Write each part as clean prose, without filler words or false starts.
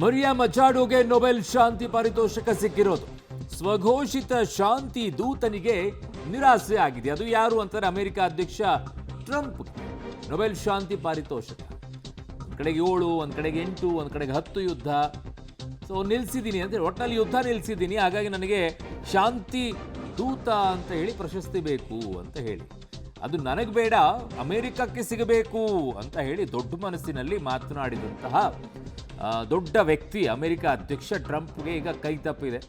Maria ಮಚಾಡೋಗೆ Nobel ಶಾಂತಿ ಪಾರಿತೋಷಕ ಸಿಕ್ಕಿರೋದು. ಸ್ವಘೋಷಿತ ಶಾಂತಿ ದೂತನಿಗೆ ನಿರಾಸೆ ಆಗಿದೆ. ಅದು ಯಾರು ಅಂತಾರೆ ಅಮೆರಿಕ ಅಧ್ಯಕ್ಷ ಟ್ರಂಪ್. ನೊಬೆಲ್ ಶಾಂತಿ ಪಾರಿತೋಷಕ ಒಂದ್ ಕಡೆಗೆ 7, ಒಂದ್ ಕಡೆಗೆ 8, ಒಂದ್ ಕಡೆಗೆ 10 ಯುದ್ಧ. ಸೊ ನಿಲ್ಸಿದ್ದೀನಿ ಅಂತ, ಒಟ್ಟಿನಲ್ಲಿ ಯುದ್ಧ ನಿಲ್ಸಿದ್ದೀನಿ, ಹಾಗಾಗಿ ನನಗೆ ಶಾಂತಿ ದೂತ ಅಂತ ಹೇಳಿ ಪ್ರಶಸ್ತಿ ಬೇಕು ಅಂತ ಹೇಳಿ, ಅದು ನನಗೆ ಬೇಡ ಅಮೆರಿಕಕ್ಕೆ ಸಿಗಬೇಕು ಅಂತ ಹೇಳಿ ದೊಡ್ಡ ಮನಸ್ಸಿನಲ್ಲಿ ಮಾತನಾಡಿದಂತಹ ದೊಡ್ಡ ವ್ಯಕ್ತಿ ಅಮೆರಿಕ ಅಧ್ಯಕ್ಷ ಟ್ರಂಪ್ಗೆ ಈಗ ಕೈ ತಪ್ಪಿದೆ.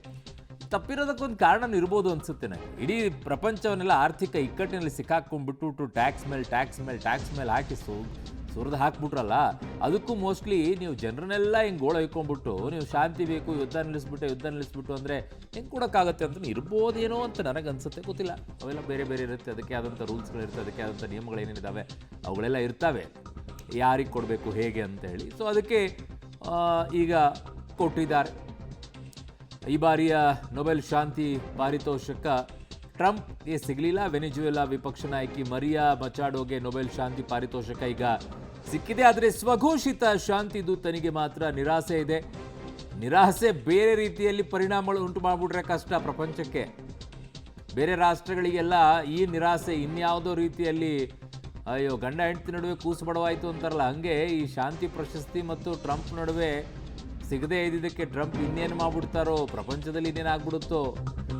ತಪ್ಪಿರೋದಕ್ಕೊಂದು ಕಾರಣ ಇರ್ಬೋದು ಅನ್ಸುತ್ತೆ ನನಗೆ. ಇಡೀ ಪ್ರಪಂಚವನ್ನೆಲ್ಲ ಆರ್ಥಿಕ ಇಕ್ಕಟ್ಟಿನಲ್ಲಿ ಸಿಕ್ಕಾಕೊಂಡ್ಬಿಟ್ಟು ಟ್ಯಾಕ್ಸ್ ಮೇಲೆ ಹಾಕಿ ಸುರಿದು ಹಾಕ್ಬಿಟ್ರಲ್ಲ, ಅದಕ್ಕೂ ಮೋಸ್ಟ್ಲಿ ನೀವು ಜನರನ್ನೆಲ್ಲ ಹಿಂಗೆ ಗೋಳ ಹೊಯ್ಕೊಂಡ್ಬಿಟ್ಟು ನೀವು ಶಾಂತಿ ಬೇಕು, ಯುದ್ಧ ನಿಲ್ಲಿಸ್ಬಿಟ್ಟು ಅಂದರೆ ಹೆಂಗೆ ಕೊಡೋಕ್ಕಾಗತ್ತೆ ಅಂತ ಇರ್ಬೋದೇನೋ ಅಂತ ನನಗೆ ಅನ್ಸುತ್ತೆ. ಗೊತ್ತಿಲ್ಲ, ಅವೆಲ್ಲ ಬೇರೆ ಬೇರೆ ಇರುತ್ತೆ, ಅದಕ್ಕೆ ಆದಂಥ ರೂಲ್ಸ್ಗಳಿರುತ್ತೆ, ಅದಕ್ಕೆ ಆದಂಥ ನಿಯಮಗಳೇನೇನಿದ್ದಾವೆ ಅವುಗಳೆಲ್ಲ ಇರ್ತವೆ, ಯಾರಿಗೆ ಕೊಡಬೇಕು ಹೇಗೆ ಅಂತ ಹೇಳಿ. ಸೊ ಅದಕ್ಕೆ ಈಗ ಕೊಟ್ಟಿದ್ದಾರೆ. ಈ ಬಾರಿಯ ನೊಬೆಲ್ ಶಾಂತಿ ಪಾರಿತೋಷಕ ಟ್ರಂಪ್ಗೆ ಸಿಗಲಿಲ್ಲ. ವೆನಿಜುವೆಲಾ ವಿಪಕ್ಷ ನಾಯಕಿ ಮರಿಯಾ ಮಚಾಡೋಗೆ ನೊಬೆಲ್ ಶಾಂತಿ ಪಾರಿತೋಷಕ ಈಗ ಸಿಕ್ಕಿದೆ. ಆದರೆ ಸ್ವಘೋಷಿತ ಶಾಂತಿ ದೂತನಿಗೆ ಮಾತ್ರ ನಿರಾಸೆ ಇದೆ. ನಿರಾಸೆ ಬೇರೆ ರೀತಿಯಲ್ಲಿ ಪರಿಣಾಮಗಳು ಉಂಟು ಮಾಡಿಬಿಟ್ರೆ ಕಷ್ಟ ಪ್ರಪಂಚಕ್ಕೆ. ಬೇರೆ ರಾಷ್ಟ್ರಗಳಿಗೆಲ್ಲ ಈ ನಿರಾಸೆ ಇನ್ಯಾವುದೋ ರೀತಿಯಲ್ಲಿ ಅಯ್ಯೋ ಗಂಡ ಹೆಂಡತಿ ನಡುವೆ ಕೂಸು ಬಡವಾಯಿತು ಅಂತಾರಲ್ಲ, ಹಂಗೆ ಈ ಶಾಂತಿ ಪ್ರಶಸ್ತಿ ಮತ್ತು ಟ್ರಂಪ್ ನಡುವೆ ಸಿಗದೇ ಇದ್ದಿದ್ದಕ್ಕೆ ಟ್ರಂಪ್ ಇನ್ನೇನು ಮಾಡ್ಬಿಡ್ತಾರೋ, ಪ್ರಪಂಚದಲ್ಲಿ ಇನ್ನೇನು ಆಗ್ಬಿಡುತ್ತೋ